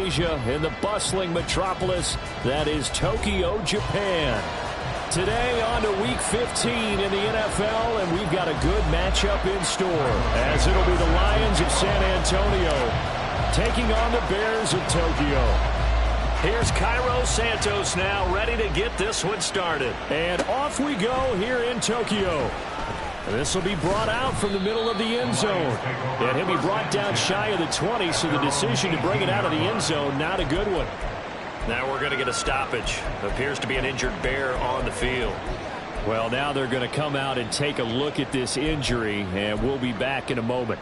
Asia in the bustling metropolis that is Tokyo, Japan. Today on to Week 15 in the NFL, and we've got a good matchup in store, as it'll be the Lions of San Antonio taking on the Bears of Tokyo. Here's Cairo Santos now, ready to get this one started. And off we go here in Tokyo. This will be brought out from the middle of the end zone. And he'll be brought down shy of the 20, so the decision to bring it out of the end zone, not a good one. Now we're going to get a stoppage. Appears to be an injured Bear on the field. Well, now they're going to come out and take a look at this injury, and we'll be back in a moment.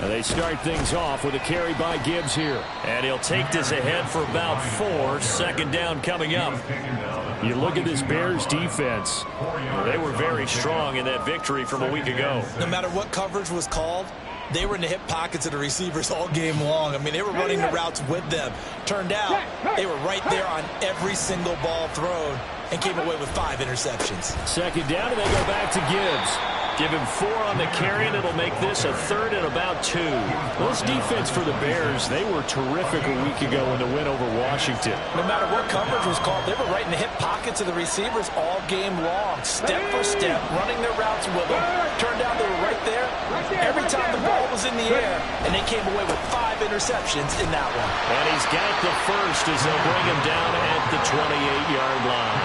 They start things off with a carry by Gibbs here. And he'll take this ahead for about 4. Second down coming up. You look at this Bears defense. They were very strong in that victory from a week ago. No matter what coverage was called, they were in the hip pockets of the receivers all game long. I mean, they were running the routes with them. Turned out, they were right there on every single ball thrown and came away with 5 interceptions. Second down, and they go back to Gibbs. Give him 4 on the carry, and it'll make this a 3rd and about 2. Well, this defense for the Bears, they were terrific a week ago in the win over Washington. No matter what coverage was called, they were right in the hip pockets of the receivers all game long. Step for step, running their routes with them. Turned out they were right there every time the ball was in the air, and they came away with 5 interceptions in that one. And he's got the first as they'll bring him down at the 28-yard line.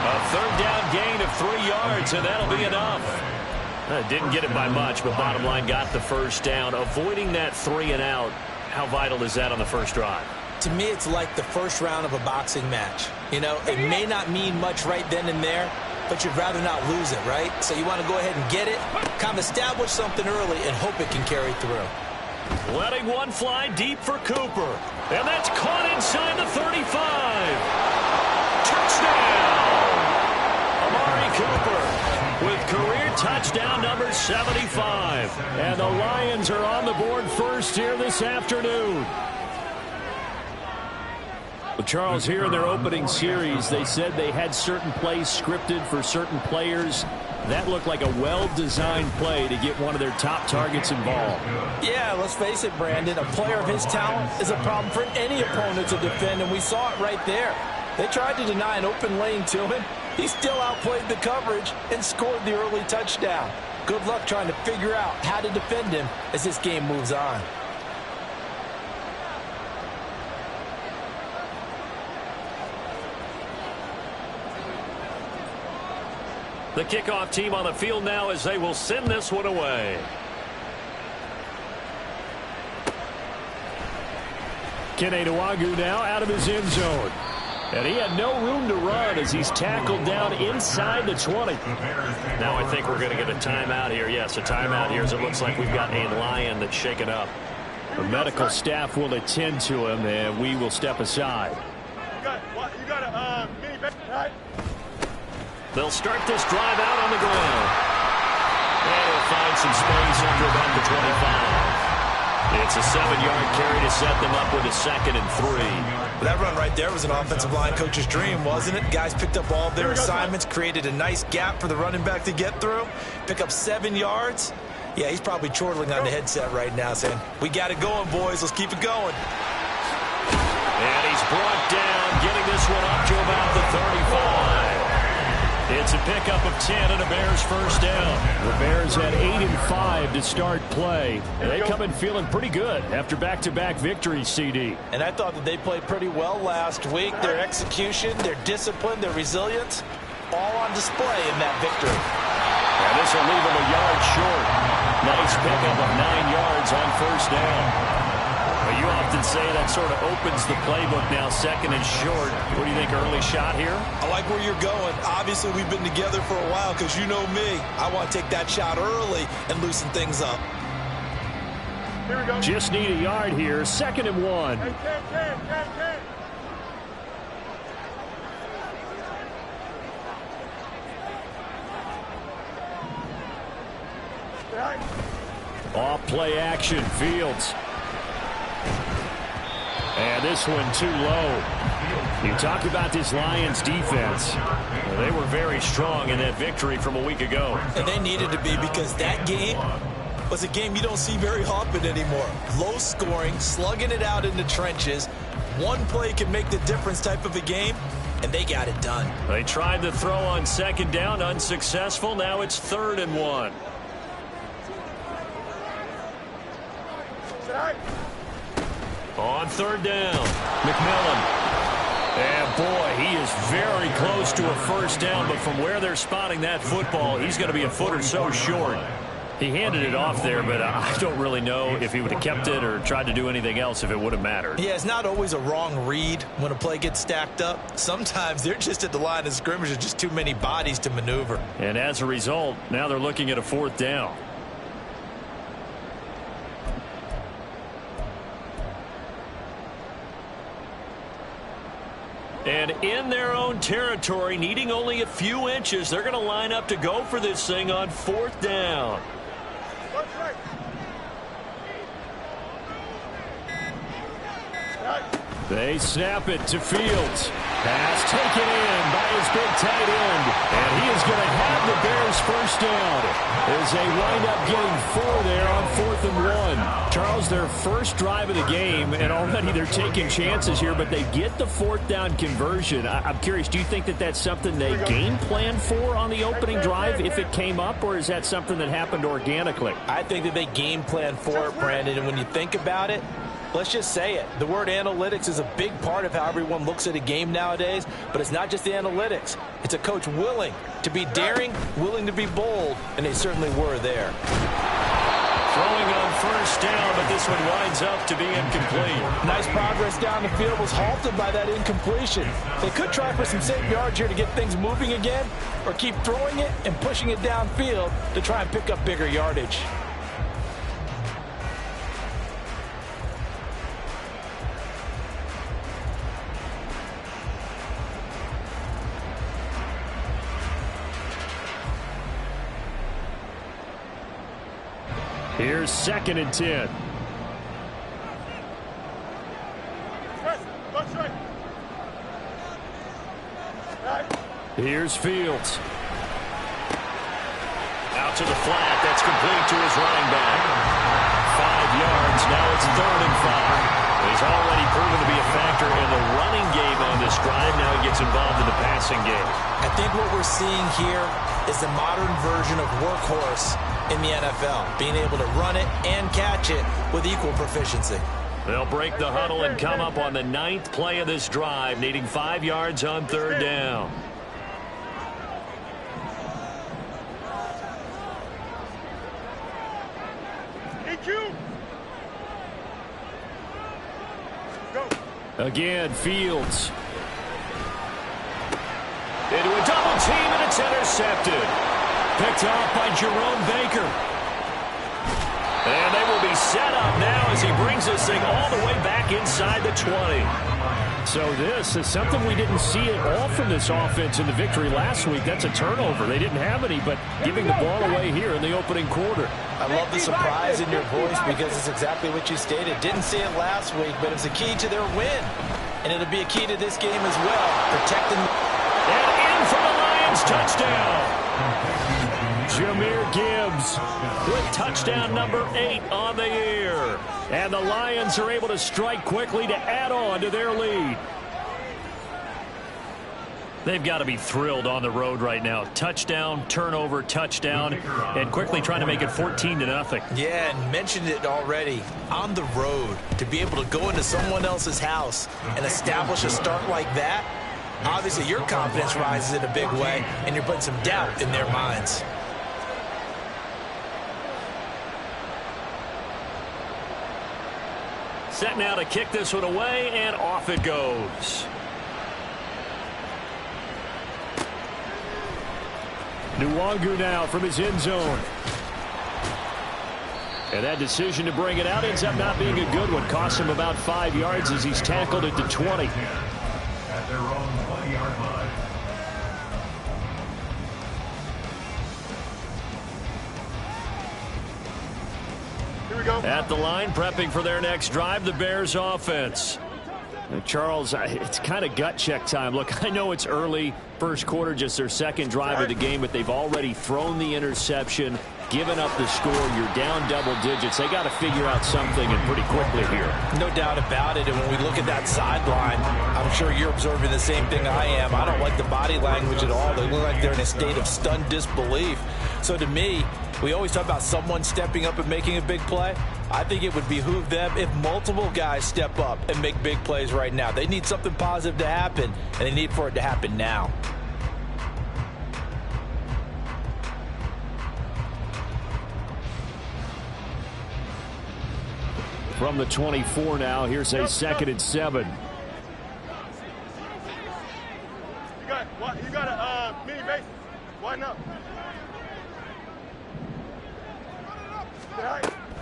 A 3rd down gain of 3 yards, and that'll be enough. Didn't get it by much, but bottom line got the first down. Avoiding that 3 and out, how vital is that on the first drive? To me, it's like the first round of a boxing match. You know, it may not mean much right then and there, but you'd rather not lose it, right? So you want to go ahead and get it, kind of establish something early, and hope it can carry through. Letting one fly deep for Cooper. And that's caught inside the 35. Touchdown! Amari Cooper with career touchdown number 75. And the Lions are on the board first here this afternoon. Well, Charles, here in their opening series, they said they had certain plays scripted for certain players. That looked like a well-designed play to get one of their top targets involved. Yeah, let's face it, Brandon. A player of his talent is a problem for any opponent to defend, and we saw it right there. They tried to deny an open lane to him. He still outplayed the coverage and scored the early touchdown. Good luck trying to figure out how to defend him as this game moves on. The kickoff team on the field now as they will send this one away. Kene Nwangwu now out of his end zone. And he had no room to run as he's tackled down inside the 20. Now I think we're going to get a timeout here. Yes, a timeout here as it looks like we've got a Lion that's shaken up. The medical staff will attend to him, and we will step aside. You got a mini bench, right? They'll start this drive out on the ground. And he'll find some space under about the 25. It's a 7-yard carry to set them up with a 2nd and 3. That run right there was an offensive line coach's dream, wasn't it? Guys picked up all of their assignments, created a nice gap for the running back to get through, pick up 7 yards. Yeah, he's probably chortling on the headset right now saying, we got it going, boys. Let's keep it going. And he's brought down, getting this one up to about the 35. It's a pickup of 10 and a Bears first down. The Bears had 8 and 5 to start play. They come in feeling pretty good after back-to-back victories, CD. And I thought that they played pretty well last week. Their execution, their discipline, their resilience, all on display in that victory. And this will leave them a yard short. Nice pickup of 9 yards on first down. You often say that sort of opens the playbook now, 2nd and short. What do you think, early shot here? I like where you're going. Obviously, we've been together for a while because you know me. I want to take that shot early and loosen things up. Here we go. Just need a yard here, 2nd and 1. Hey, 10. Off play action, Fields. And this one too low. You talk about this Lions defense. Well, they were very strong in that victory from a week ago. And they needed to be, because that game was a game you don't see very often anymore. Low scoring, slugging it out in the trenches. One play can make the difference type of a game, and they got it done. They tried the throw on second down, unsuccessful. Now it's 3rd and 1. On 3rd down, McMillan. And boy, he is very close to a first down, but from where they're spotting that football, he's going to be a foot or so short. He handed it off there, but I don't really know if he would have kept it or tried to do anything else if it would have mattered. Yeah, it's not always a wrong read when a play gets stacked up. Sometimes they're just at the line of scrimmage. There's just too many bodies to maneuver. And as a result, now they're looking at a 4th down. And in their own territory, needing only a few inches, they're going to line up to go for this thing on 4th down. They snap it to Fields. Pass taken in by his big tight end. And he is going to have the Bears first down as they wind up getting 4 there on 4th and 1. Charles, their first drive of the game, and already they're taking chances here, but they get the 4th down conversion. I'm curious, do you think that that's something they game plan for on the opening drive if it came up, or is that something that happened organically? I think that they game plan for it, Brandon, and when you think about it, let's just say it. The word analytics is a big part of how everyone looks at a game nowadays, but it's not just the analytics. It's a coach willing to be daring, willing to be bold, and they certainly were there. Throwing on first down, but this one winds up to be incomplete. Nice progress down the field, was halted by that incompletion. They could try for some safe yards here to get things moving again, or keep throwing it and pushing it downfield to try and pick up bigger yardage. Here's 2nd and 10. Here's Fields. Out to the flat. That's complete to his running back. 5 yards. Now it's 3rd and 5. He's already proven to be a factor in the running game on this drive. Now he gets involved in the passing game. I think what we're seeing here is the modern version of workhorse in the NFL, being able to run it and catch it with equal proficiency. They'll break the huddle and come up on the 9th play of this drive, needing 5 yards on 3rd down. Again, Fields. Into a double team, and it's intercepted. Picked off by Jerome Baker. And they will be set up now as he brings this thing all the way back inside the 20. So this is something we didn't see at all from this offense in the victory last week. That's a turnover. They didn't have any, but giving the ball away here in the opening quarter. I love the surprise in your voice because it's exactly what you stated. Didn't see it last week, but it's a key to their win. And it'll be a key to this game as well, protecting. And in for the Lions, touchdown. Jahmyr Gibbs with touchdown number 8 on the year. And the Lions are able to strike quickly to add on to their lead. They've got to be thrilled on the road right now. Touchdown, turnover, touchdown, and quickly trying to make it 14-0. Yeah, and mentioned it already. On the road, to be able to go into someone else's house and establish a start like that, obviously your confidence rises in a big way, and you're putting some doubt in their minds. Set now to kick this one away, and off it goes. Nwangu now from his end zone. And that decision to bring it out ends up not being a good one. Costs him about 5 yards as he's tackled at the 20. At their own 20-yard line. At the line, prepping for their next drive, the Bears offense. Charles, it's kind of gut check time. Look, I know it's early, first quarter, just their second drive of the game, but they've already thrown the interception, given up the score. You're down double digits. They got to figure out something, and pretty quickly here. No doubt about it. And when we look at that sideline, I'm sure you're observing the same thing I am. I don't like the body language at all. They look like they're in a state of stunned disbelief. So to me, we always talk about someone stepping up and making a big play. I think it would behoove them if multiple guys step up and make big plays right now. They need something positive to happen, and they need for it to happen now. From the 24 now, here's a 2nd and 7. You got a mini base. Why not?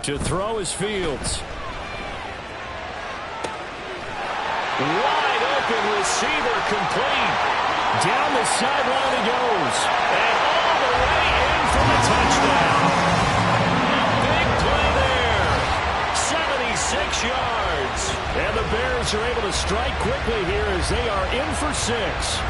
To throw is Fields. Wide open receiver complete. Down the sideline he goes. And all the way in for the touchdown. Big play there. 76 yards. And the Bears are able to strike quickly here as they are in for 6.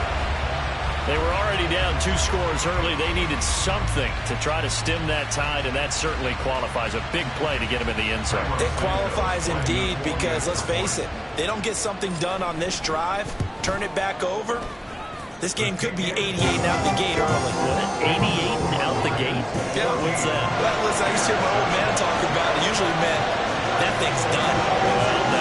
They were already down 2 scores early. They needed something to try to stem that tide, and that certainly qualifies. A big play to get them in the end zone. It qualifies indeed because, let's face it, they don't get something done on this drive, turn it back over, this game could be 88 and out the gate early. What? 88 and out the gate? Yeah. What's that? Well, listen, I used to hear my old man talk about it. Usually meant that thing's done. Well, no,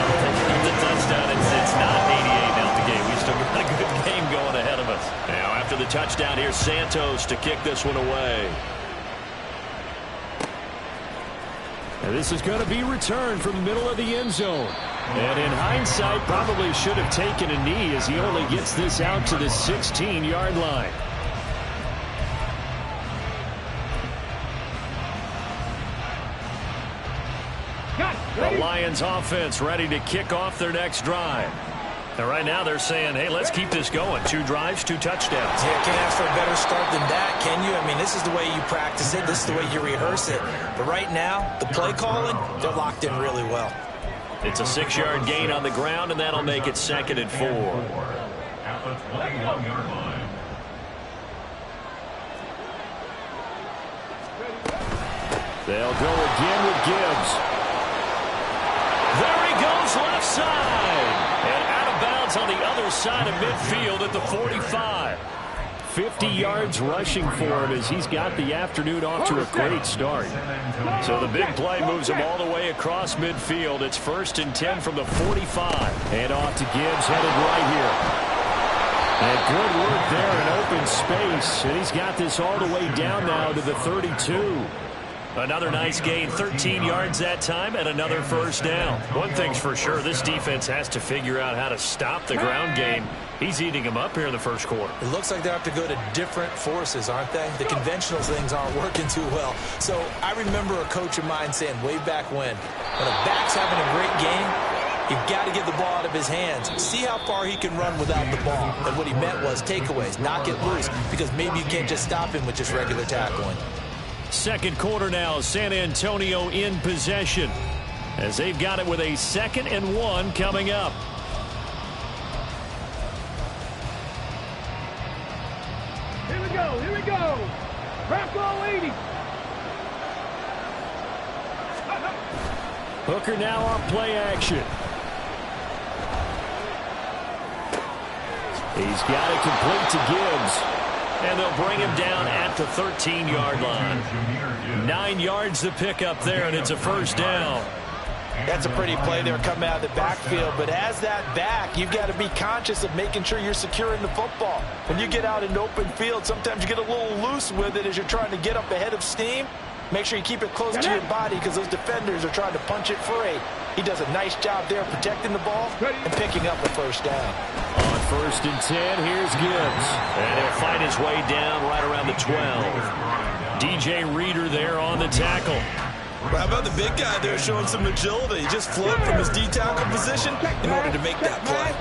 the touchdown, it's not 88 and out the gate. We still got a good game going ahead of us. Now, after the touchdown, here's Santos to kick this one away. And this is going to be returned from the middle of the end zone. And in hindsight, probably should have taken a knee as he only gets this out to the 16-yard line. The Lions offense ready to kick off their next drive. And right now they're saying, hey, let's keep this going. 2 drives, 2 touchdowns. Yeah, can't ask for a better start than that, can you? I mean, this is the way you practice it. This is the way you rehearse it. But right now, the play calling, they're locked in really well. It's a 6-yard gain on the ground, and that'll make it 2nd and 4. At the 21-yard line. They'll go again with Gibbs. There he goes, left side. And out of bounds on the other side of midfield at the 45. 50 yards rushing for him as he's got the afternoon off to a great start. So the big play moves him all the way across midfield. It's 1st and 10 from the 45. And off to Gibbs, headed right here. And good work there in open space. And he's got this all the way down now to the 32. Another nice gain, 13 yards that time, and another first down. One thing's for sure, this defense has to figure out how to stop the ground game. He's eating them up here in the first quarter. It looks like they have to go to different forces, aren't they? The conventional things aren't working too well. So I remember a coach of mine saying way back when a back's having a great game, you've got to get the ball out of his hands. See how far he can run without the ball. And what he meant was takeaways, knock it loose, because maybe you can't just stop him with just regular tackling. Second quarter now, San Antonio in possession as they've got it with a 2nd and 1 coming up. Here we go. Here we go. Bronco 80. Hooker now on play action. He's got it complete to Gibbs. And they'll bring him down at the 13-yard line. 9 yards to pick up there, and it's a first down. That's a pretty play there coming out of the backfield. But as that back, you've got to be conscious of making sure you're securing the football. When you get out in open field, sometimes you get a little loose with it as you're trying to get up ahead of steam. Make sure you keep it close to your body because those defenders are trying to punch it free. He does a nice job there protecting the ball and picking up a first down. On 1st and 10, here's Gibbs. And he'll fight his way down right around the 12. DJ Reader there on the tackle. How about the big guy there showing some agility? He just floated from his D-tackle position in order to make that play.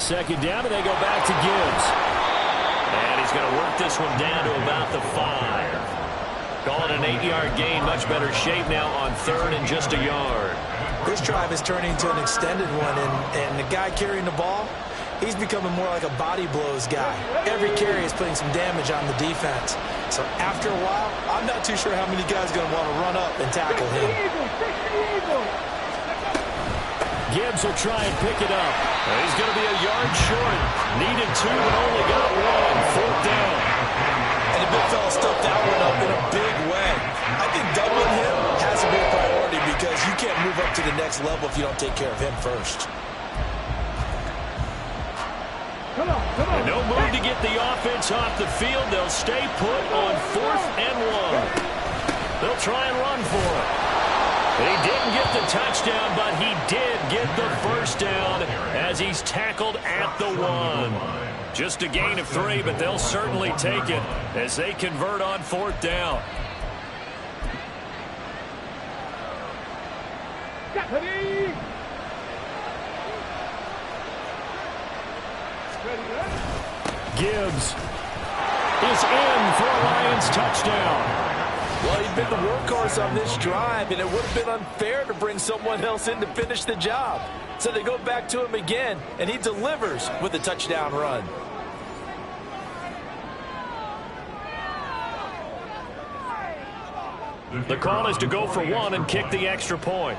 2nd down, and they go back to Gibbs. And he's going to work this one down to about the 5. Call it an 8-yard gain. Much better shape now on 3rd and just a yard. This drive is turning into an extended one, and the guy carrying the ball, he's becoming more like a body blows guy. Every carry is putting some damage on the defense. So after a while, I'm not too sure how many guys are going to want to run up and tackle him. Gibbs will try and pick it up. He's going to be a yard short. Needed 2, but only got 1. 4th down. And the big fella stuffed that one up in a big way. I think doubling him has to be a priority because you can't move up to the next level if you don't take care of him first. Come on, come on. And no move to get the offense off the field. They'll stay put on 4th and 1. They'll try and run for it. He didn't get the touchdown, but he did get the first down as he's tackled at the 1. Just a gain of 3, but they'll certainly take it as they convert on 4th down. Gibbs is in for a Lions touchdown. Well, he's been the workhorse on this drive, and it would have been unfair to bring someone else in to finish the job. So they go back to him again, and he delivers with a touchdown run. The call is to go for 1 and kick the extra point.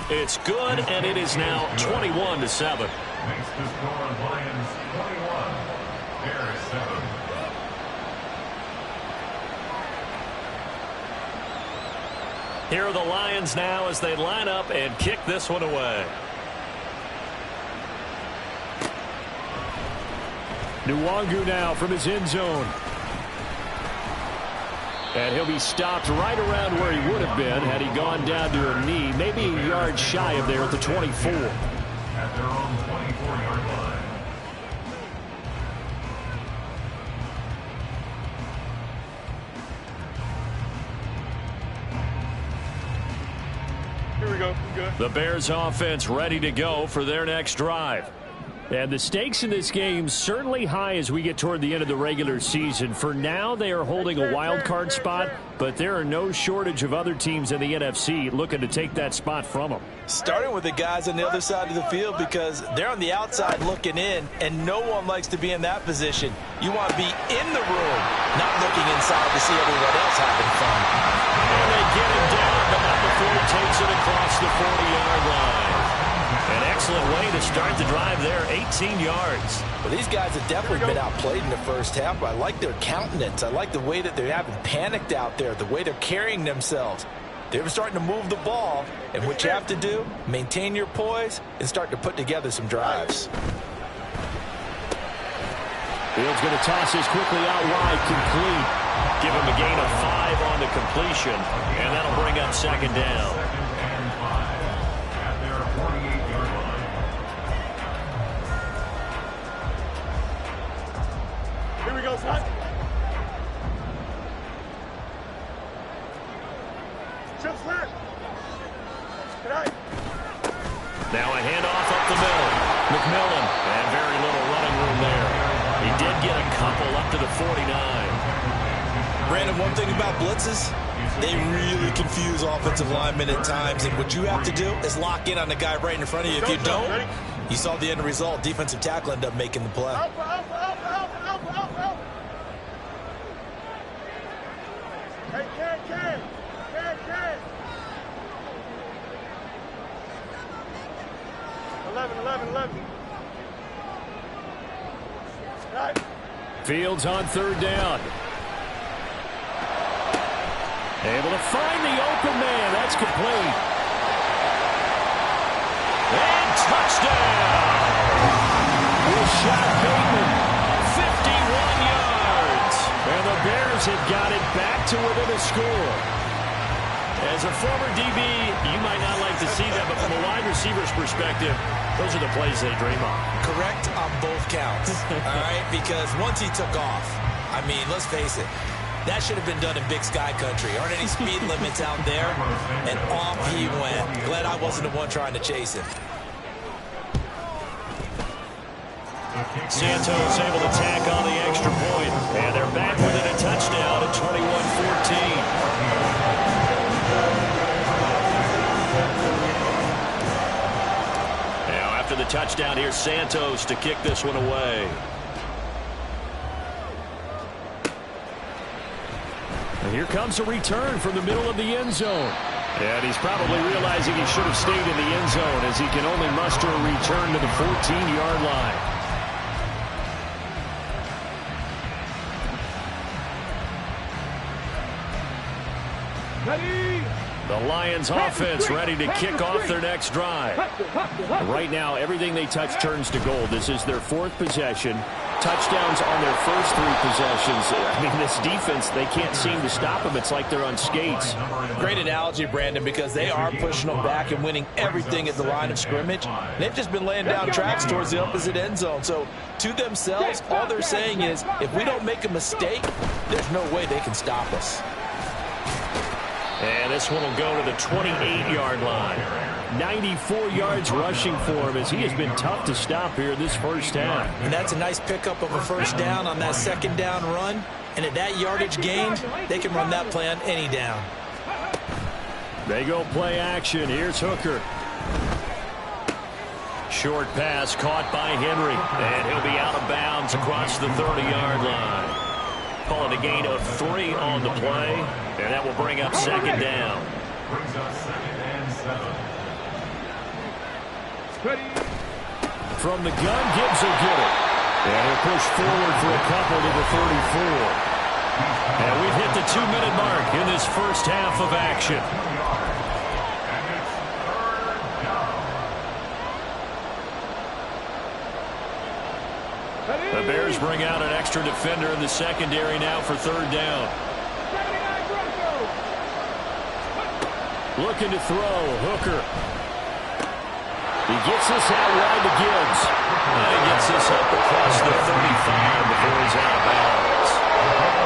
It's good, and it is now 21-7. Makes the score Lions 21, Bears 7. Here are the Lions now as they line up and kick this one away. Nwangu now from his end zone. And he'll be stopped right around where he would have been had he gone down to a knee, maybe a yard shy of there at the 24. At their own 24-yard line. Here we go. Good. The Bears offense ready to go for their next drive. And the stakes in this game certainly high as we get toward the end of the regular season. For now, they are holding a wild card spot, but there are no shortage of other teams in the NFC looking to take that spot from them. Starting with the guys on the other side of the field because they're on the outside looking in, and no one likes to be in that position. You want to be in the room, not looking inside to see everyone else having fun. And they get him down, but not before he takes it across the 40-yard line. An excellent way to start the drive there, 18 yards. Well, these guys have definitely been outplayed in the first half, but I like their countenance. I like the way that they haven't panicked out there, the way they're carrying themselves. They're starting to move the ball, and what you have to do, maintain your poise and start to put together some drives. Fields going to toss this quickly out wide, complete. Give him a gain of 5 on the completion, and that'll bring up 2nd down. Here we go, son. Jump flat. Good night. Now a handoff up the middle. McMillan, and very little running room there. He did get a couple up to the 49. Brandon, one thing about blitzes, they really confuse offensive linemen at times, and what you have to do is lock in on the guy right in front of you. If you don't, you saw the end result. Defensive tackle ended up making the play. Alpha, alpha, alpha, alpha, alpha, alpha, alpha. Hey, can. 11. Right. Fields on 3rd down. Able to find the open man. That's complete. And touchdown! Rashad Bateman. 51 yards. And the Bears have got it back to within a score. As a former DB, you might not like to see that, but from a wide receiver's perspective, those are the plays they dream of. Correct on both counts, all right? Because once he took off, I mean, let's face it, that should have been done in Big Sky Country. Aren't any speed limits out there? And off he went. Glad I wasn't the one trying to chase him. Santos able to tack on the extra point. And they're back within a touchdown at 21-14. Now after the touchdown, here's Santos to kick this one away. And here comes a return from the middle of the end zone. And he's probably realizing he should have stayed in the end zone as he can only muster a return to the 14-yard line. Ready. The Lions offense ready to kick off their next drive. Right now, everything they touch turns to gold. This is their fourth possession. Touchdowns on their first three possessions. I mean, this defense, they can't seem to stop them. It's like they're on skates. Great analogy, Brandon, because they are pushing them back and winning everything at the line of scrimmage. They've just been laying down tracks towards the opposite end zone. So to themselves, all they're saying is, if we don't make a mistake, there's no way they can stop us. And this one will go to the 28-yard line. 94 yards rushing for him as he has been tough to stop here this first half. And that's a nice pickup of a first down on that second down run. And at that yardage gained, they can run that play on any down. They go play action. Here's Hooker. Short pass caught by Henry. And he'll be out of bounds across the 30-yard line. Calling a gain of 3 on the play. And that will bring up second down. Brings up 2nd and 7. Ready. From the gun, Gibbs will get it. And he'll push forward for a couple to the 34. And we've hit the 2-minute mark in this first half of action. The Bears bring out an extra defender in the secondary now for third down. Looking to throw, Hooker. He gets this out wide to Gibbs. And he gets this up across the 35 before he's out of bounds.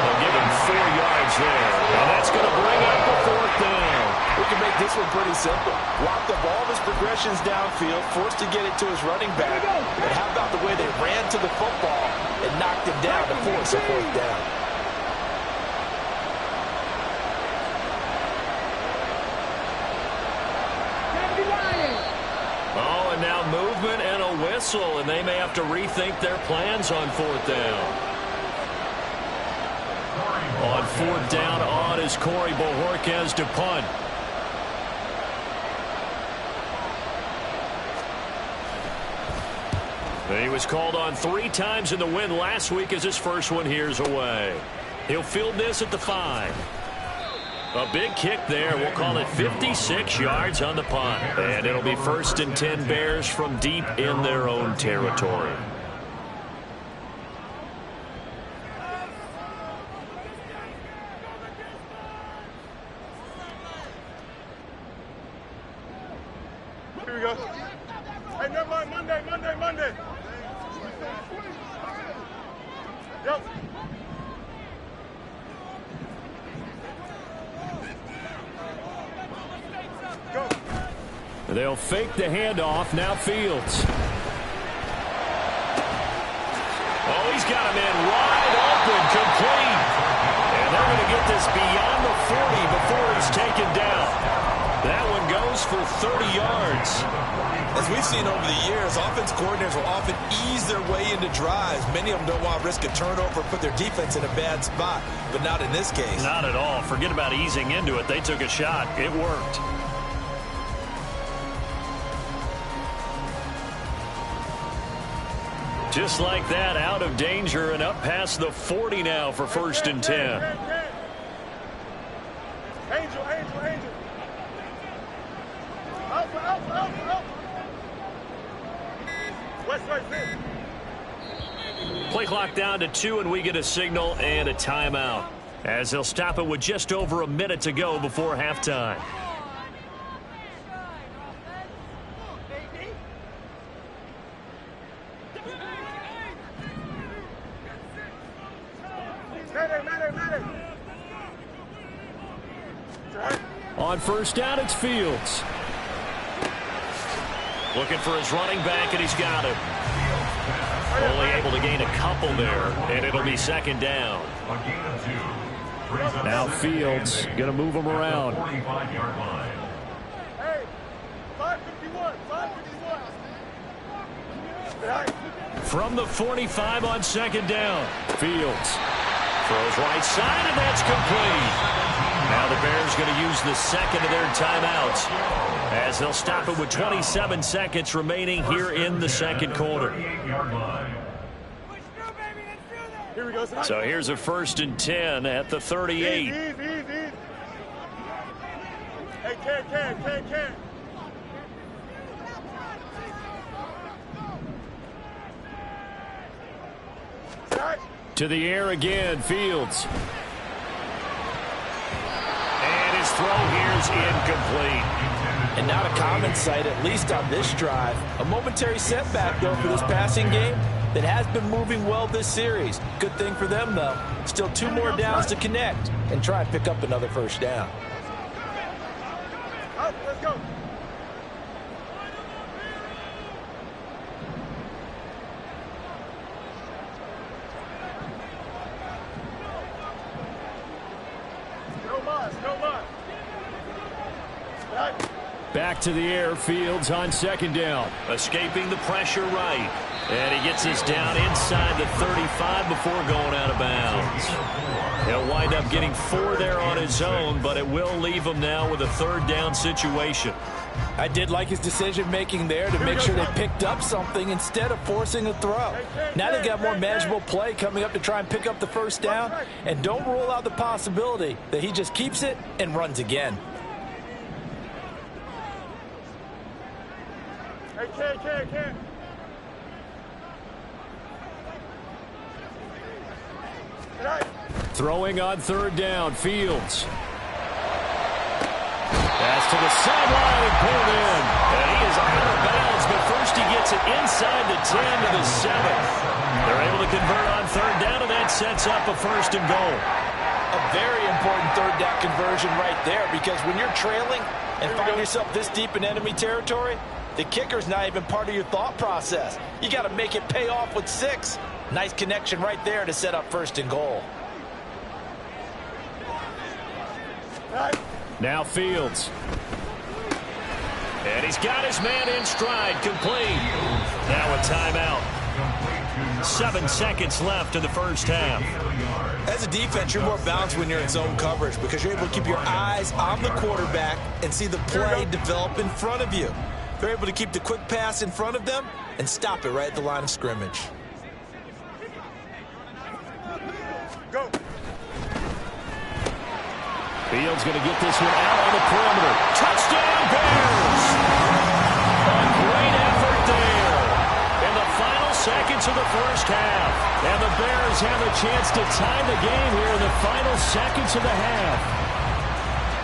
They'll give him 4 yards there. And that's going to bring up the fourth down. We can make this one pretty simple. Locked up all of his progressions downfield, forced to get it to his running back. But how about the way they ran to the football and knocked him down to force a fourth down? Oh, and now movement and a whistle, and they may have to rethink their plans on fourth down. On fourth down, on is Corey Bojorquez to punt. He was called on 3 times in the win last week as his first one here's away. He'll field this at the 5. A big kick there. We'll call it 56 yards on the punt. And it'll be 1st and 10 Bears from deep in their own territory. Here we go. Hey, never mind. Monday. Yep. Go. They'll fake the handoff. Now Fields. Oh, he's got him in wide open, complete. And they're going to get this beyond the 40 before he's taken down. That one goes for 30 yards. As we've seen over the years, offense coordinators will often ease their way into drives. Many of them don't want to risk a turnover or put their defense in a bad spot, but not in this case. Not at all. Forget about easing into it. They took a shot. It worked. Just like that, out of danger and up past the 40 now for 1st and 10. Angel. Out. West. Play clock down to 2, and we get a signal and a timeout, as they'll stop it with just over a minute to go before halftime. On first down, it's Fields. Looking for his running back, and he's got him. Only able to gain a couple there, and it'll be second down. A gain of 2. Now Fields going to move them around. 45-yard line. Hey, 551, 551. From the 45 on second down. Fields Throws right side, and that's complete. Now the Bears going to use the second of their timeouts as they'll stop it with 27 seconds remaining here in the second quarter. 38-yard line. Here we go. So here's a 1st and 10 at the 38. Easy. Hey, Ken. To the air again, Fields. And his throw here's incomplete. And not a common sight, at least on this drive. A momentary setback, though, for this passing game that has been moving well this series. Good thing for them, though. Still 2 more downs to connect and try and pick up another first down. Let's go. No more. Back to the air, Fields on second down. Escaping the pressure right. And he gets us down inside the 35 before going out of bounds. He'll wind up getting 4 there on his own, but it will leave him now with a 3rd down situation. I did like his decision-making there to make sure they picked up something instead of forcing a throw. Now they got more manageable play coming up to try and pick up the first down, and don't rule out the possibility that he just keeps it and runs again. Hey, Ken. Throwing on 3rd down, Fields. Pass to the sideline and pulled in. And he is out of bounds, but first he gets it inside the 10 to the 7. They're able to convert on 3rd down, and that sets up a 1st and goal. A very important 3rd down conversion right there, because when you're trailing and find yourself this deep in enemy territory, the kicker's not even part of your thought process. You got to make it pay off with 6. Nice connection right there to set up 1st and goal. Now Fields. And he's got his man in stride, complete. Now a timeout. 7 seconds left in the first half. As a defense, you're more balanced when you're in zone coverage because you're able to keep your eyes on the quarterback and see the play develop in front of you. They're able to keep the quick pass in front of them and stop it right at the line of scrimmage. Go. Fields going to get this one out on the perimeter. Touchdown, Bears! A great effort there in the final seconds of the first half. And the Bears have a chance to tie the game here in the final seconds of the half.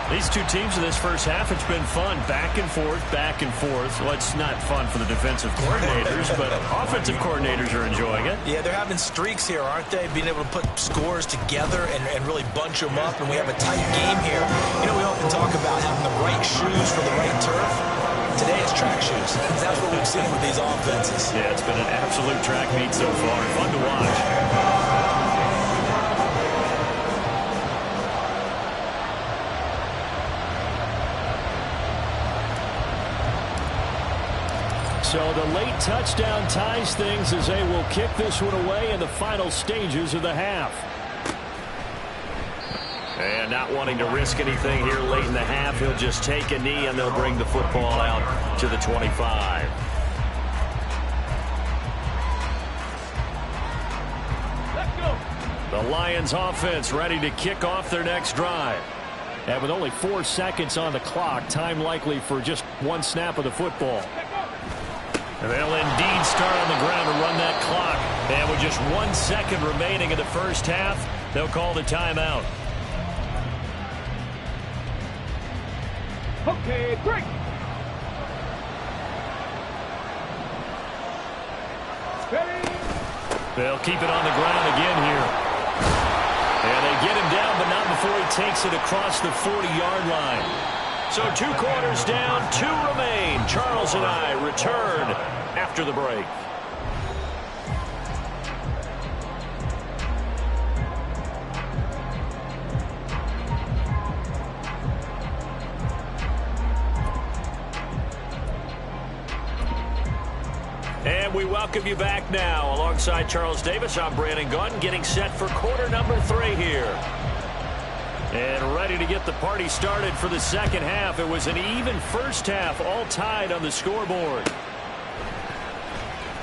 These two teams in this first half, it's been fun. Back and forth, back and forth. Well, it's not fun for the defensive coordinators, but offensive coordinators are enjoying it. Yeah, they're having streaks here, aren't they? Being able to put scores together and really bunch them up, and we have a tight game here. You know, we often talk about having the right shoes for the right turf. Today it's track shoes. That's what we've seen with these offenses. Yeah, it's been an absolute track meet so far. Fun to watch. So the late touchdown ties things as they will kick this one away in the final stages of the half. And not wanting to risk anything here late in the half, he'll just take a knee and they'll bring the football out to the 25. Let's go. The Lions offense ready to kick off their next drive. And with only 4 seconds on the clock, time likely for just one snap of the football. And they'll indeed start on the ground to run that clock. And with just 1 second remaining in the first half, they'll call the timeout. Okay, break. Ready. They'll keep it on the ground again here. And they get him down, but not before he takes it across the 40-yard line. So 2 quarters down, 2 remain. Charles and I return after the break. And we welcome you back now. Alongside Charles Davis, I'm Brandon Gaudin, getting set for quarter number 3 here. And ready to get the party started for the second half. It was an even first half, all tied on the scoreboard.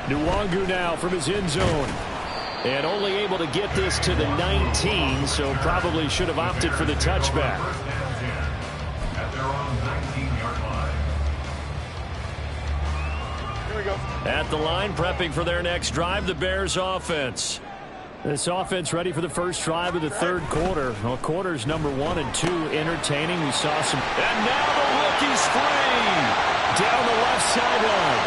Nwangu now from his end zone. And only able to get this to the 19, so probably should have opted for the touchback. At their own 19-yard line. Here we go. At the line, prepping for their next drive, the Bears offense. This offense ready for the first drive of the third quarter. Well, quarters number 1 and 2 entertaining. We saw some. And now the rookie's free. Down the left sideline.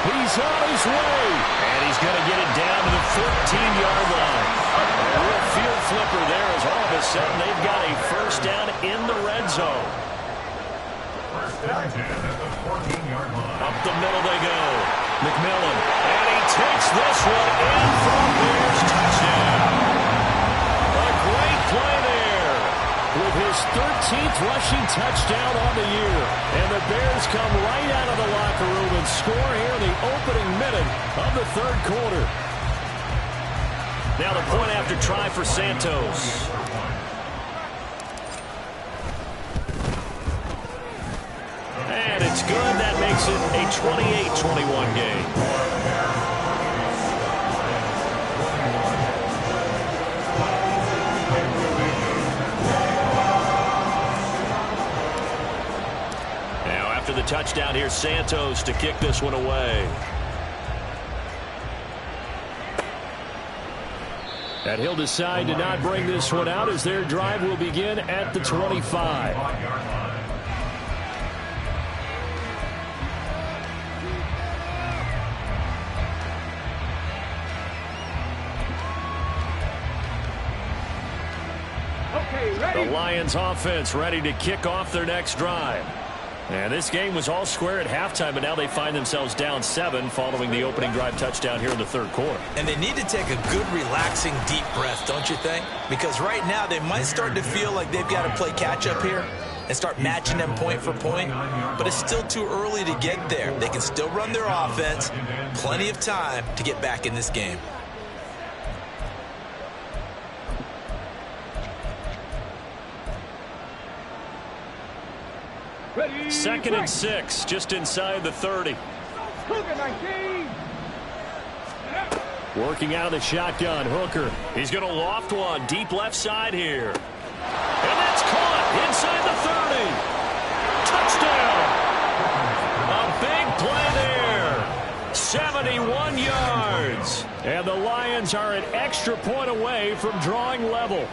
He's on his way. And he's going to get it down to the 14-yard line. A real field flipper there as all of a sudden they've got a first down in the red zone. First down 10 at the 14-yard line. Up the middle they go. McMillan. And he takes this one in for a Bears touchdown. A great play there. With his 13th rushing touchdown on the year. And the Bears come right out of the locker room and score here in the opening minute of the third quarter. Now the point after try for Santos. And it's good. That makes it a 28-21 game. After the touchdown, here's Santos to kick this one away. And he'll decide to not bring this one out as their drive will begin at the 25. Okay, ready. The Lions offense ready to kick off their next drive. And this game was all square at halftime, but now they find themselves down 7 following the opening drive touchdown here in the third quarter. And they need to take a good, relaxing, deep breath, don't you think? Because right now they might start to feel like they've got to play catch-up here and start matching them point for point. But it's still too early to get there. They can still run their offense. Plenty of time to get back in this game. Ready. 2nd and 6, just inside the 30. Hooker 19. Working out of the shotgun, Hooker. He's going to loft one deep left side here. And that's caught inside the 30. Touchdown. A big play there. 71 yards. And the Lions are an extra point away from drawing level.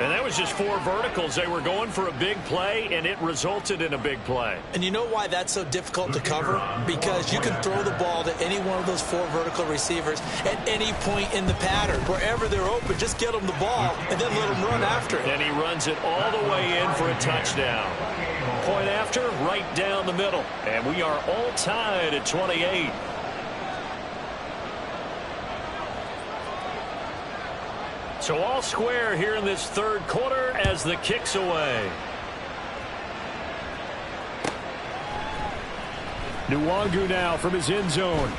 And that was just 4 verticals. They were going for a big play, and it resulted in a big play. And you know why that's so difficult to cover? Because you can throw the ball to any one of those 4 vertical receivers at any point in the pattern. Wherever they're open, just get them the ball and then let them run after it. And he runs it all the way in for a touchdown. Point after, right down the middle. And we are all tied at 28. So all square here in this third quarter as the kick's away. Nwangu now from his end zone.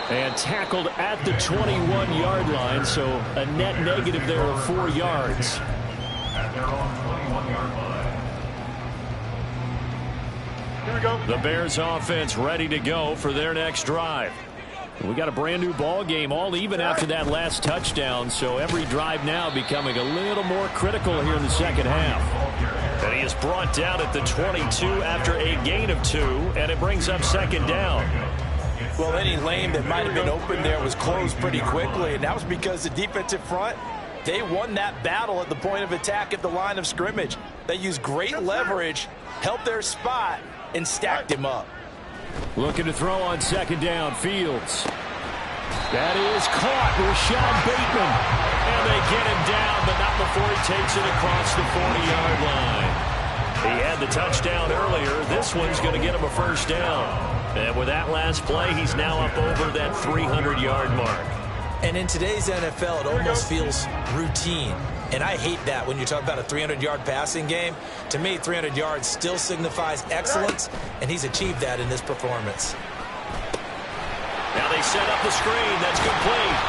And tackled at the 21-yard line, so a net negative there of 4 yards. At their own 21-yard line. Here we go. The Bears offense ready to go for their next drive. We got a brand new ball game, all even after that last touchdown, so every drive now becoming a little more critical here in the second half. And he is brought down at the 22 after a gain of 2, and it brings up second down. Well, any lane that might have been open there was closed pretty quickly, and that was because the defensive front, they won that battle at the point of attack at the line of scrimmage. They used great leverage, helped their spot, and stacked him up. Looking to throw on second down, Fields. That is caught, Rashad Bateman. And they get him down, but not before he takes it across the 40-yard line. He had the touchdown earlier. This one's going to get him a first down. And with that last play, he's now up over that 300-yard mark. And in today's NFL, it almost feels routine. And I hate that when you talk about a 300-yard passing game. To me, 300 yards still signifies excellence, and he's achieved that in this performance. Now they set up the screen. That's complete.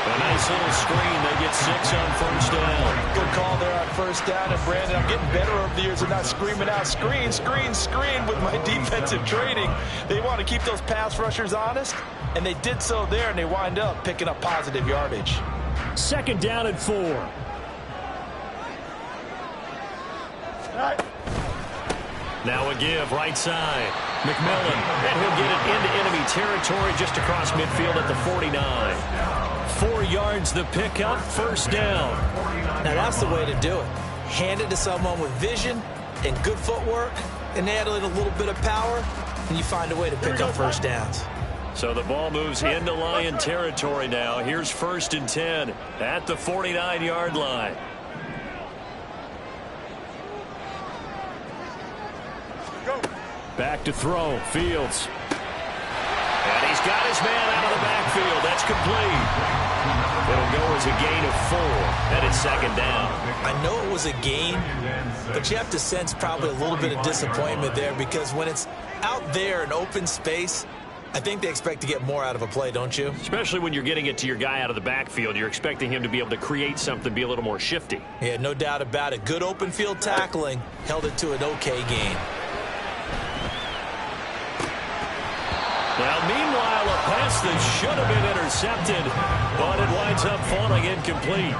A nice little screen. They get 6 on first down. Good call there on first down. And, Brandon, I'm getting better over the years of not screaming out, screen, screen, screen with my defensive training. They want to keep those pass rushers honest, and they did so there, and they wind up picking up positive yardage. 2nd down and 4. Now a give, right side. McMillan, and he'll get it into enemy territory just across midfield at the 49. 4 yards the pickup, first down. Now that's the way to do it. Hand it to someone with vision and good footwork, and add a little bit of power, and you find a way to pick up first downs. So the ball moves into Lion territory now. Here's 1st and 10 at the 49-yard line. Back to throw, Fields. And he's got his man out of the backfield. That's complete. It'll go as a gain of 4, and it's 2nd down. I know it was a gain, but you have to sense probably a little bit of disappointment there, because when it's out there in open space, I think they expect to get more out of a play, don't you? Especially when you're getting it to your guy out of the backfield. You're expecting him to be able to create something, be a little more shifty. Yeah, no doubt about it. Good open field tackling held it to an okay gain. Now, meanwhile, a pass that should have been intercepted, but it winds up falling incomplete.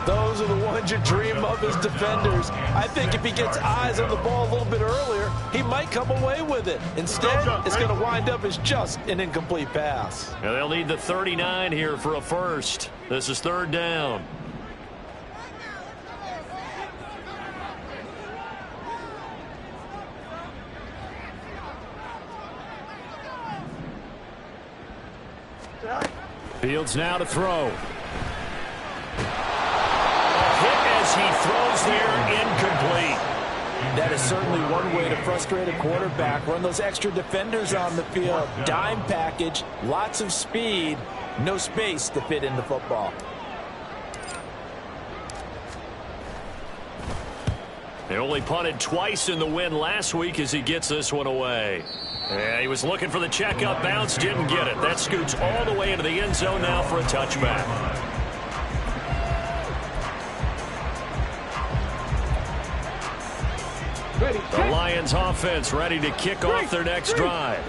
Those are the ones you dream of as defenders. I think if he gets eyes on the ball a little bit earlier, he might come away with it. Instead, it's going to wind up as just an incomplete pass. Now they'll need the 39 here for a first. This is 3rd down. Fields now to throw. Hit as he throws there, incomplete. That is certainly one way to frustrate a quarterback. Run those extra defenders on the field. Dime package, lots of speed, no space to fit in the football. They only punted twice in the win last week as he gets this one away. Yeah, he was looking for the checkup bounce, didn't get it. That scoots all the way into the end zone now for a touchback. The Lions offense ready to kick off their next drive.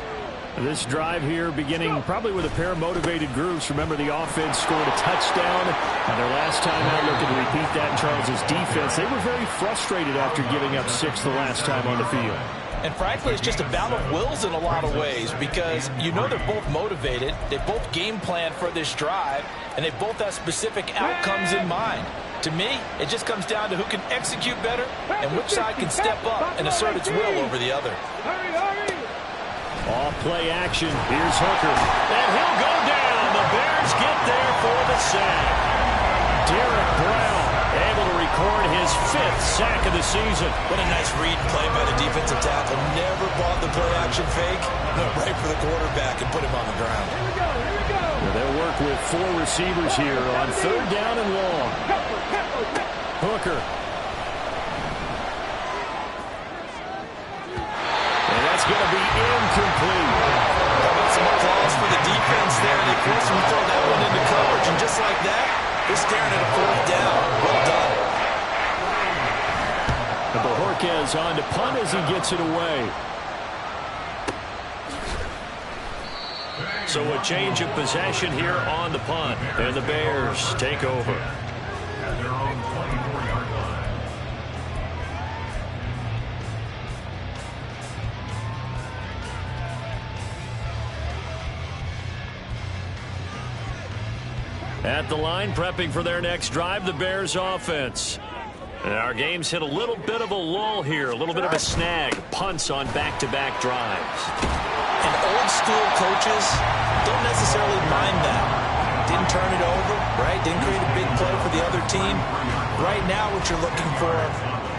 This drive here beginning probably with a pair of motivated groups. Remember, the offense scored a touchdown, and their last time out looking to repeat that in Charles' defense. They were very frustrated after giving up 6 the last time on the field. And frankly, it's just a battle of wills in a lot of ways, because you know they're both motivated, they both game plan for this drive, and they both have specific outcomes in mind. To me, it just comes down to who can execute better and which side can step up and assert its will over the other. Off play action. Here's Hooker. And he'll go down. The Bears get there for the sack. Derek Brown able to record his 5th sack of the season. What a nice read play by the defensive tackle. Never bought the play action fake. Went right for the quarterback and put him on the ground. Here we go, here we go. They'll work with 4 receivers here on 3rd down and long. Hooker. And that's going to be incomplete. Some applause for the defense there. They forced him to throw that one into coverage, and just like that, they're staring at a 4th down. Well done. Bojorquez on to punt as he gets it away. So a change of possession here on the punt. And the Bears take over. At their own 24-yard line. At the line, prepping for their next drive, the Bears offense. And our game's hit a little bit of a lull here, a little bit of a snag. Punts on back-to-back drives. And old school coaches don't necessarily mind that. Didn't turn it over, right? Didn't create a big play for the other team. Right now what you're looking for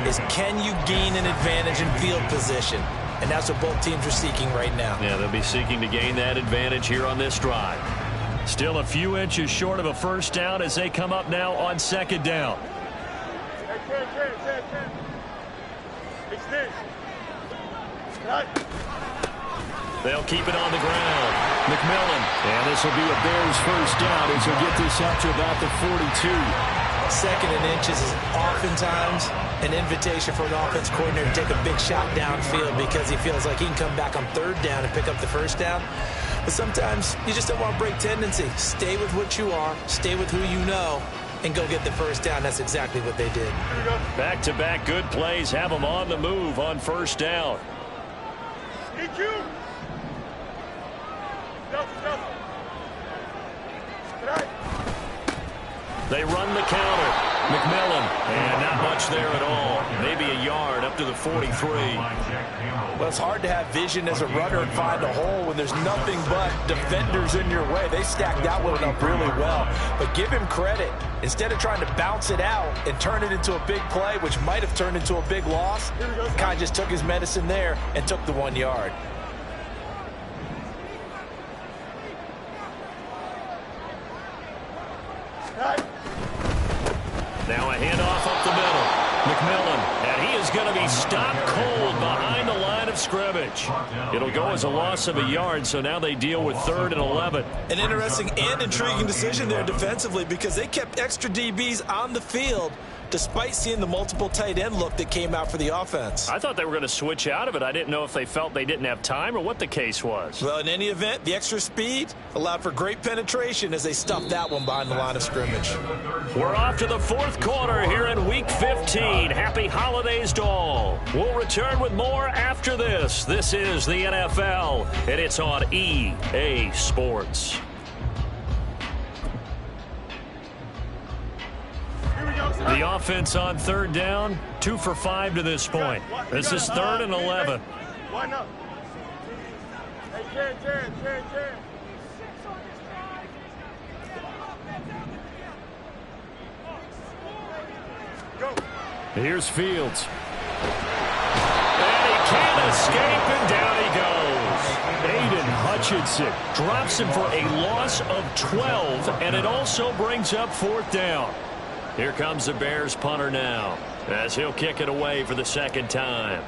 is, can you gain an advantage in field position? And that's what both teams are seeking right now. Yeah, they'll be seeking to gain that advantage here on this drive. Still a few inches short of a first down as they come up now on 2nd down. They'll keep it on the ground. McMillan. And this will be a Bears first down as he'll get this up to about the 42. Second and inches is oftentimes an invitation for an offense coordinator to take a big shot downfield because he feels like he can come back on third down and pick up the first down. But sometimes you just don't want to break tendency. Stay with what you are, stay with who you know, and go get the first down. That's exactly what they did. Back-to-back good plays have them on the move on first down. They run the counter. McMillan. And not much there at all. Maybe a yard up to the 43. Well, it's hard to have vision as a runner and find a hole when there's nothing but defenders in your way. They stacked that one up really well. But give him credit. Instead of trying to bounce it out and turn it into a big play, which might have turned into a big loss, Kai just took his medicine there and took the 1 yard. Now a handoff up the middle. McMillan, and he is going to be stopped cold behind the line of scrimmage. It'll go as a loss of a yard, so now they deal with 3rd and 11. An interesting and intriguing decision there defensively because they kept extra DBs on the field despite seeing the multiple tight end look that came out for the offense. I thought they were going to switch out of it. I didn't know if they felt they didn't have time or what the case was. Well, in any event, the extra speed allowed for great penetration as they stuffed that one behind the line of scrimmage. We're off to the 4th quarter here in Week 15. Happy holidays to all. We'll return with more after this. This is the NFL, and it's on EA Sports. The offense on 3rd down, 2 for 5 to this point. This is 3rd and 11. Why not? Hey, Jared. Go. Here's Fields. And he can't escape, and down he goes. Aiden Hutchinson drops him for a loss of 12, and it also brings up 4th down. Here comes the Bears punter now as he'll kick it away for the 2nd time.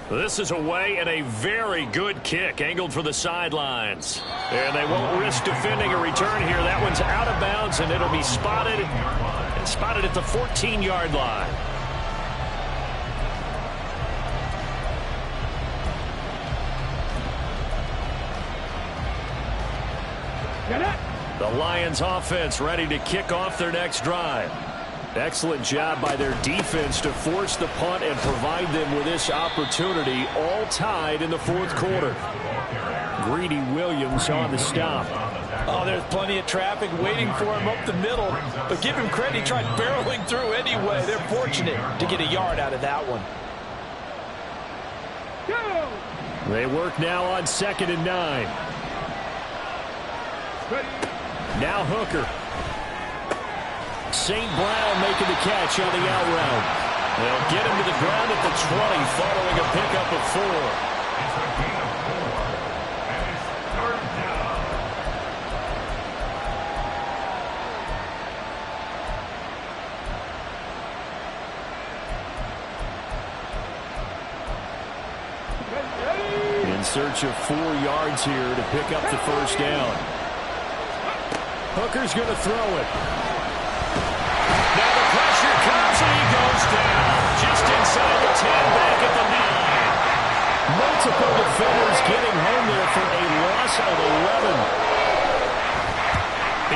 This is away and a very good kick angled for the sidelines. And they won't risk defending a return here. That one's out of bounds, and it'll be spotted at the 14-yard line. Get it. The Lions offense ready to kick off their next drive. Excellent job by their defense to force the punt and provide them with this opportunity, all tied in the 4th quarter. Greedy Williams on the stop. Oh, there's plenty of traffic waiting for him up the middle. But give him credit, he tried barreling through anyway. They're fortunate to get a yard out of that one. Go. They work now on 2nd and 9. Ready. Now Hooker. St. Brown making the catch on the out route. They'll get him to the ground at the 20 following a pickup of 4. In search of 4 yards here to pick up the first down. Hooker's going to throw it. Now the pressure comes and he goes down. Just inside the 10, back at the 9. Multiple defenders getting home there for a loss of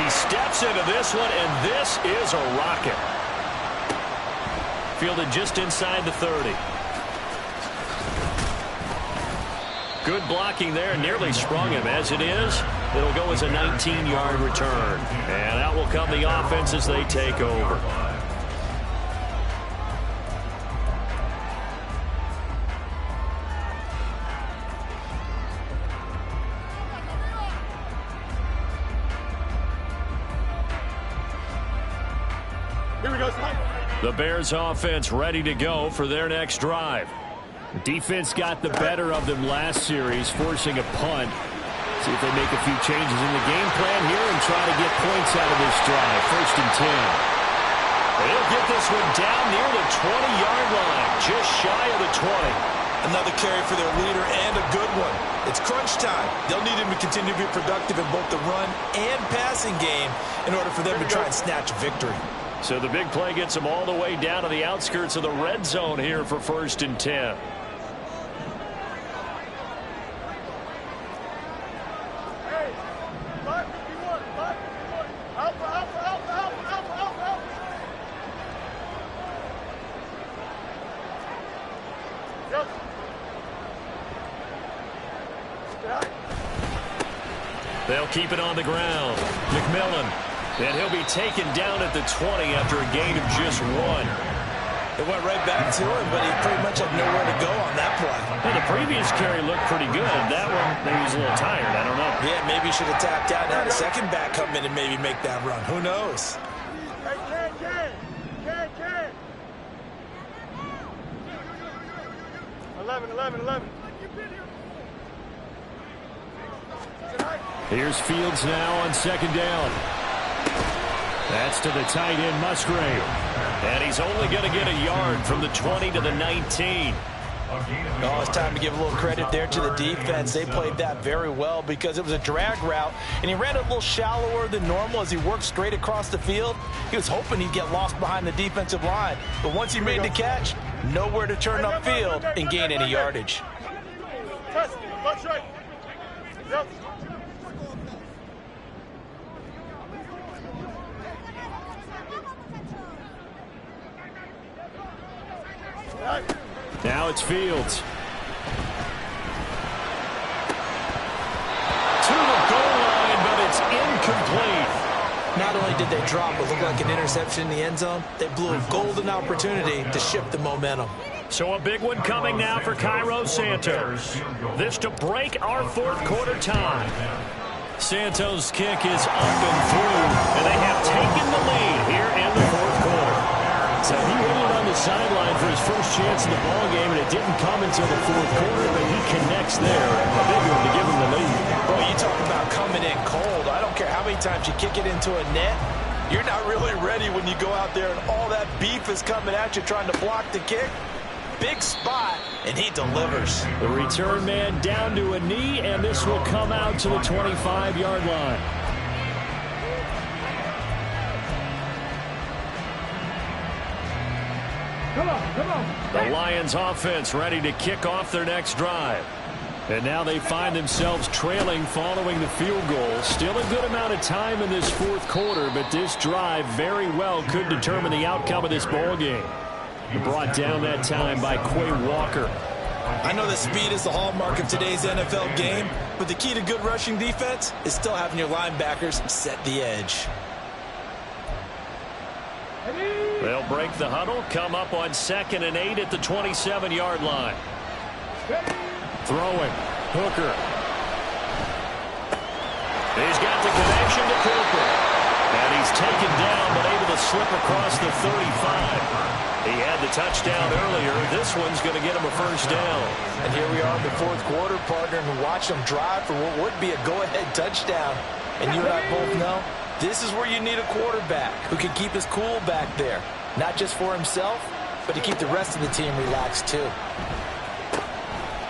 11. He steps into this one, and this is a rocket. Fielded just inside the 30. Good blocking there, nearly sprung him. As it is, it'll go as a 19-yard return. And out will come the offense as they take over. Here we go, Spike. The Bears offense ready to go for their next drive. The defense got the better of them last series, forcing a punt. See if they make a few changes in the game plan here and try to get points out of this drive. 1st and 10. They'll get this one down near the 20-yard line, just shy of the 20. Another carry for their leader and a good one. It's crunch time. They'll need him to continue to be productive in both the run and passing game in order for them to try and snatch a victory. So the big play gets them all the way down to the outskirts of the red zone here for 1st and 10. They'll keep it on the ground. McMillan. And he'll be taken down at the 20 after a gain of just 1. It went right back to him, but he pretty much had nowhere to go on that play. Well, the previous carry looked pretty good. That one, maybe he was a little tired. I don't know. Yeah, maybe he should have tapped out and had a second back come in and maybe make that run. Who knows? Ken. 11. Here's Fields now on 2nd down. That's to the tight end, Musgrave. And he's only going to get a yard from the 20 to the 19. Oh, it's time to give a little credit there to the defense. They played that very well because it was a drag route, and he ran a little shallower than normal as he worked straight across the field. He was hoping he'd get lost behind the defensive line. But once he made the catch, nowhere to turn upfield and gain any yardage. Now it's Fields. To the goal line, but it's incomplete. Not only did they drop what looked like an interception in the end zone, they blew a golden opportunity to shift the momentum. So a big one coming now for Cairo Santos. This to break our 4th quarter tie. Santos' kick is up and through, and they have taken the lead here in the 4th quarter. So he waited on the sideline for his first chance in the ball game, and it didn't come until the 4th quarter, but he connects there. A big one to give him the lead. Boy, you talk about coming in cold. I don't care how many times you kick it into a net. You're not really ready when you go out there and all that beef is coming at you trying to block the kick. Big spot, and he delivers. The return man down to a knee, and this will come out to the 25-yard line. Come on. The Lions offense ready to kick off their next drive. And now they find themselves trailing following the field goal. Still a good amount of time in this 4th quarter, but this drive very well could determine the outcome of this ball game. Brought down that time by Quay Walker. I know that speed is the hallmark of today's NFL game, but the key to good rushing defense is still having your linebackers set the edge. They'll break the huddle, come up on 2nd and 8 at the 27-yard line. Throwing. Hooker. He's got the connection to Cooper. And he's taken down, but able to slip across the 35. He had the touchdown earlier. This one's going to get him a first down. And here we are in the 4th quarter, partner, and watch him drive for what would be a go-ahead touchdown. And you and I both know this is where you need a quarterback who can keep his cool back there. Not just for himself, but to keep the rest of the team relaxed too.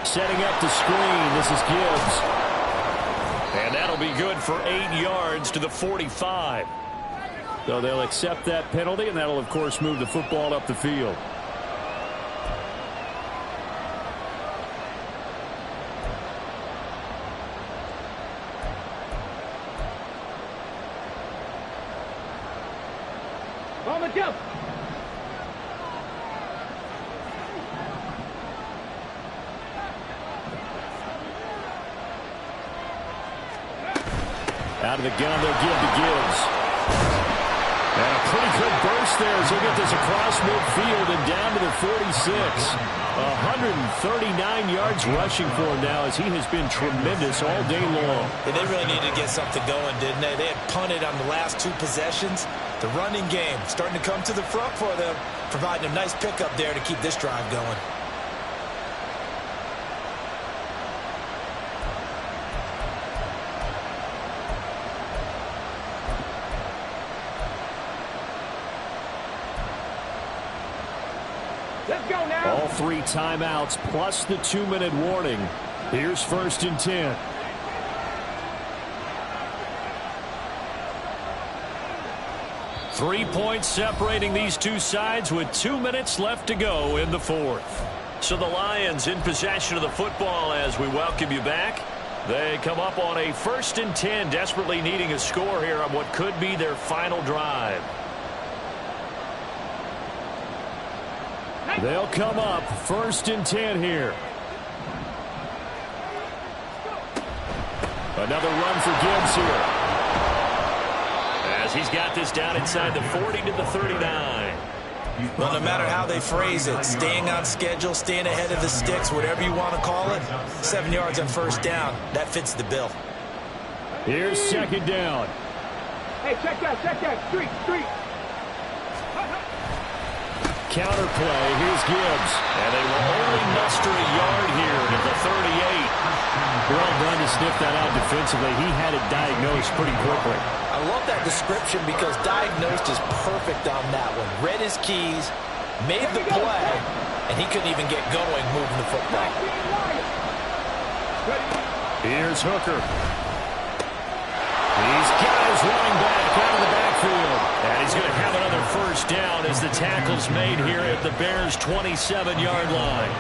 Setting up the screen, this is Gibbs. And that'll be good for 8 yards to the 45. So they'll accept that penalty, and that'll, of course, move the football up the field. On the jump. Out of the gun, they'll give to Gibbs. And a pretty good burst there as he'll get this across midfield and down to the 46. 139 yards rushing for him now as he has been tremendous all day long. Yeah, they really needed to get something going, didn't they? They had punted on the last 2 possessions. The running game starting to come to the front for them, providing a nice pickup there to keep this drive going. Let's go now. All 3 timeouts plus the 2-minute warning. Here's 1st and 10. Three points separating these two sides with 2 minutes left to go in the fourth. So the Lions in possession of the football as we welcome you back. They come up on a 1st and 10, desperately needing a score here on what could be their final drive. They'll come up 1st and 10 here. Another run for Gibbs here. As he's got this down inside the 40 to the 39. Well, no matter how they phrase it, staying on schedule, staying ahead of the sticks, whatever you want to call it, 7 yards on 1st down, that fits the bill. Here's 2nd down. Hey, check that, street. Counter play, here's Gibbs. And they will only muster a yard here at the 38. Well done to sniff that out defensively. He had it diagnosed pretty quickly. I love that description because diagnosed is perfect on that one. Read his keys, made the play, and he couldn't even get going moving the football. Here's Hooker. He's got his running back out of the backfield. And he's going to have another 1st down as the tackle's made here at the Bears' 27-yard line.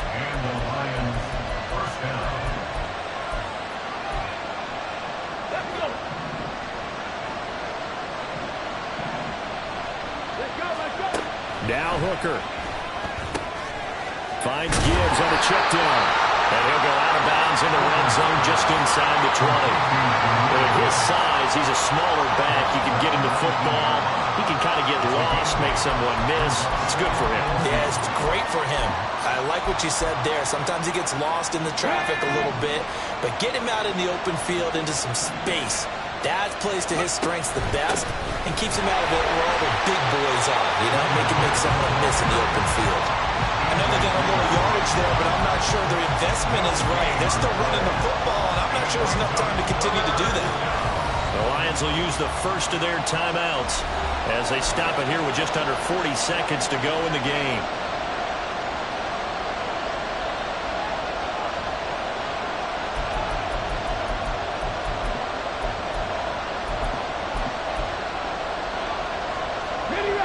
And the Lions 1st down. Now Hooker. Finds Gibbs on a check down. And he'll go out of bounds in the red zone just inside the 20. But at his size, he's a smaller back. He can get into football. He can kind of get lost, make someone miss. It's good for him. Yeah, it's great for him. I like what you said there. Sometimes he gets lost in the traffic a little bit, but get him out in the open field into some space. That plays to his strengths the best and keeps him out of it where all the big boys are, make someone miss in the open field. I know they got a little yardage there, but I'm not sure their investment is right. They're still running the football, and I'm not sure there's enough time to continue to do that. The Lions will use the first of their timeouts as they stop it here with just under 40 seconds to go in the game.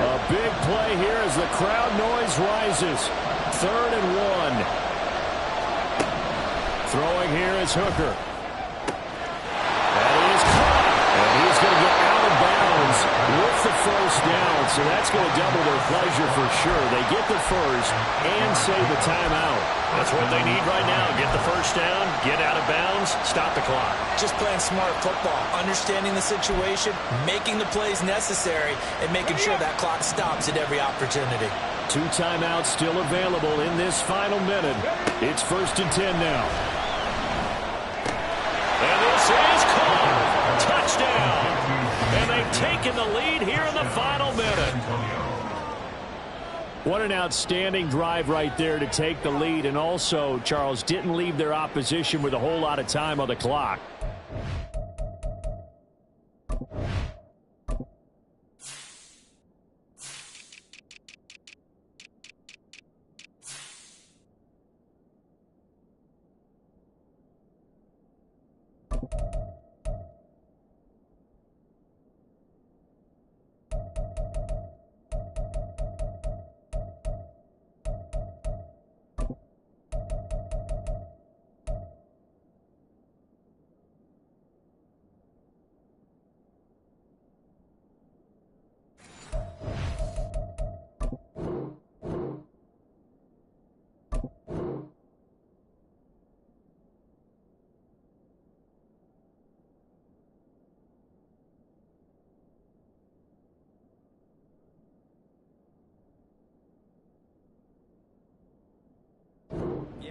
A big play here as the crowd noise rises. 3rd and 1. Throwing here is Hooker. That is caught. And he's going to get out of bounds with the 1st down. So that's going to double their pleasure for sure. They get the 1st and save the timeout. That's what they need right now. Get the 1st down, get out of bounds, stop the clock. Just playing smart football, understanding the situation, making the plays necessary, and making sure that clock stops at every opportunity. 2 timeouts still available in this final minute. It's 1st and 10 now. And this is caught. Touchdown. And they've taken the lead here in the final minute. What an outstanding drive right there to take the lead. And also, Charles, didn't leave their opposition with a whole lot of time on the clock.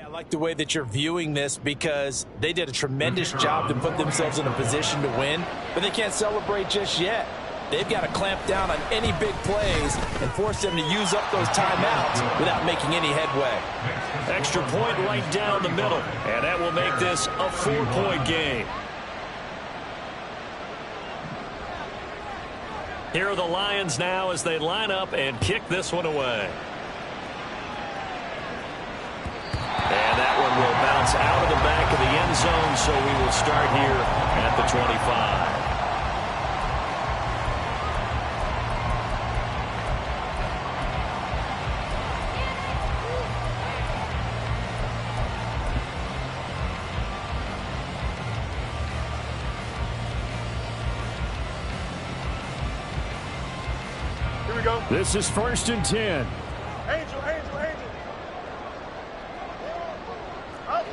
I like the way that you're viewing this because they did a tremendous job to put themselves in a position to win, but they can't celebrate just yet. They've got to clamp down on any big plays and force them to use up those timeouts without making any headway. Extra point right down the middle, and that will make this a 4-point game. Here are the Lions now as they line up and kick this one away. of the end zone, so we will start here at the 25. This is 1st and 10. Angel. Out.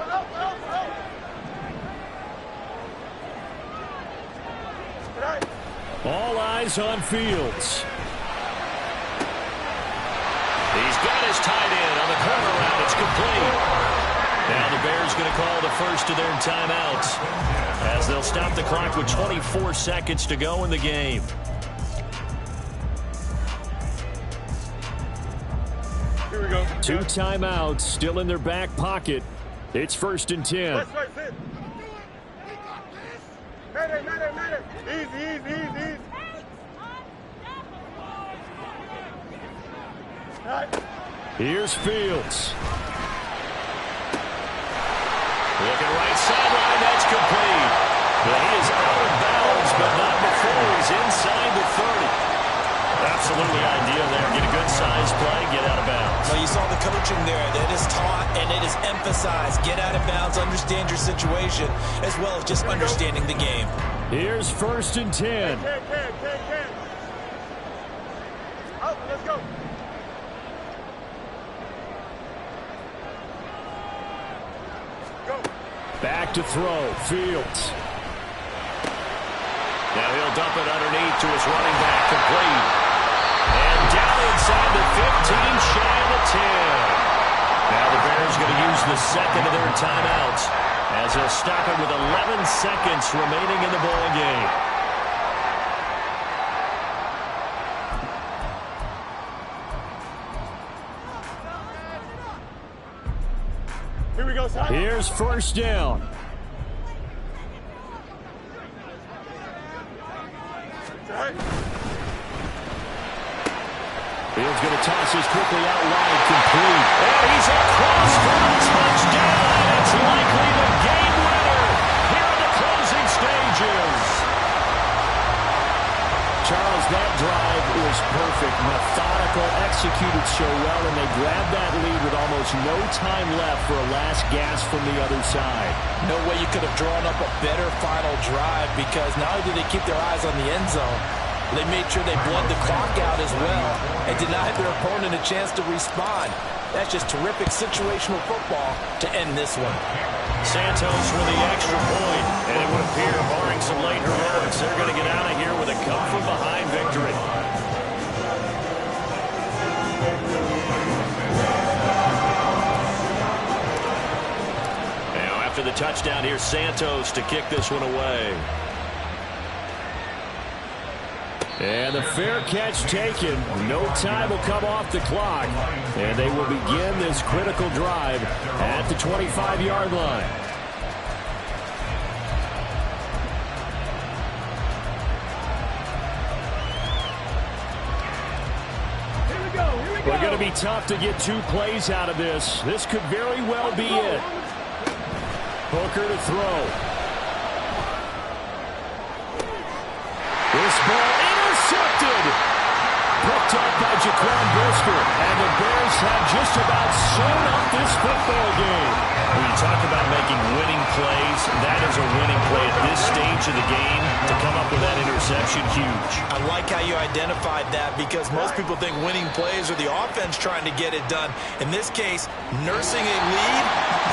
Right. All eyes on Fields. He's got his tight end on the corner route. It's complete. Now the Bears going to call the first of their timeouts as they'll stop the clock with 24 seconds to go in the game. Here we go. 2 timeouts still in their back pocket. It's 1st and 10. Right, sit. Matter. Easy. Right. Here's Fields. Looking right sideline, that's complete. But he is out of bounds, but not before he's inside the 30. Absolutely ideal there. Get a good size play, get out of bounds. Well, you saw the coaching there. That is taught and it is emphasized. Get out of bounds, understand your situation, as well as just understanding the game. Here's 1st and 10. Can. Out, let's go. Back to throw. Fields. Now he'll dump it underneath to his running back, complete. And down inside the 15, shy of the 10. Now the Bears going to use the second of their timeouts as they'll stop it with 11 seconds remaining in the ball game. Here we go, son. Here's 1st down. Right. Fields going to toss this quickly out wide, complete. And he's across for a touchdown. It's likely the game winner here in the closing stages. Charles, that drive was perfect. Methodical, executed so well, and they grabbed that lead with almost no time left for a last gasp from the other side. No way you could have drawn up a better final drive, because not only did they keep their eyes on the end zone, they made sure they bled the clock out as well and denied their opponent a chance to respond. That's just terrific situational football to end this one. Santos with the extra point, and it would appear, barring some late heroics, they're going to get out of here with a come-from-behind victory. Now, after the touchdown, here's Santos to kick this one away. And the fair catch taken. No time will come off the clock. And they will begin this critical drive at the 25-yard line. We're going to be tough to get 2 plays out of this. This could very well be it. Hooker to throw. This ball intercepted. Picked up by Jaquan Brisker. And the Bears have just about sewn up this football game. When you talk about making winning plays, that is a winning play at this stage of the game. To come up with that interception, huge. I like how you identified that, because most people think winning plays are the offense trying to get it done. In this case, nursing a lead,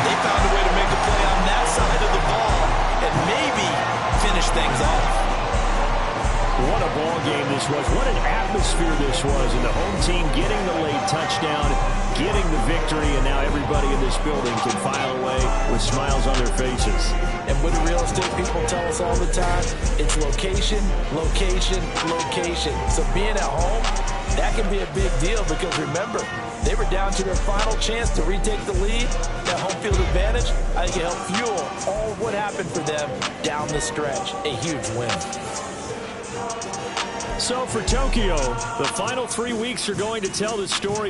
they found a way to make a play on that side of the ball and maybe finish things off. What a ball game this was. What an atmosphere this was. And the home team getting the late touchdown, getting the victory, and now everybody in this building can file away with smiles on their faces. And what the real estate people tell us all the time, it's location, location, location. So being at home, that can be a big deal, because remember, they were down to their final chance to retake the lead. That home field advantage, I think it helped fuel all of what happened for them down the stretch. A huge win. So for Tokyo, the final 3 weeks are going to tell the story